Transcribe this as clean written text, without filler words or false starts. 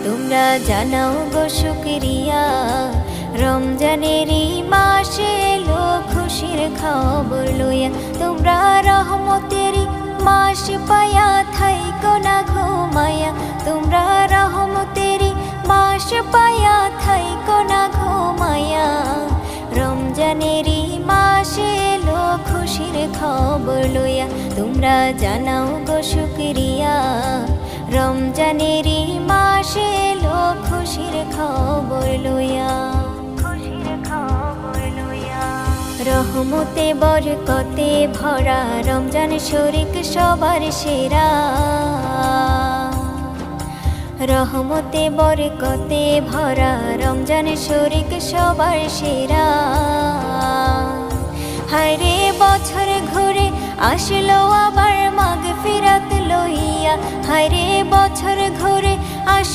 তোমরা জানাও গো শুকরিয়া। রমজানেরই মাসে এলো খুশির খবর লইয়া, তোমরা রহমতেরই মাস পায়া থাইকো না ঘুমায়া, তোমরা রহমতেরই মাস পায়া থাইকো না ঘুমায়া। রমজানেরই মাসে এলো খুশির খবর লইয়া, তোমরা জানাও গো শুকরিয়া। রমজানেরই মাসে এলো খুশির খবর লইয়া, খুশির খবর লইয়া। রহমতে বরকতে ভরা রমজান শরীক সবার সেরা, রহমতে বরকতে ভরা রমজান শরীক সবার সেরা। হায়রে বছর ঘুরে আসলো আবার মাগফিরাত লইয়া, হায়রে বছর ঘুরে আসলো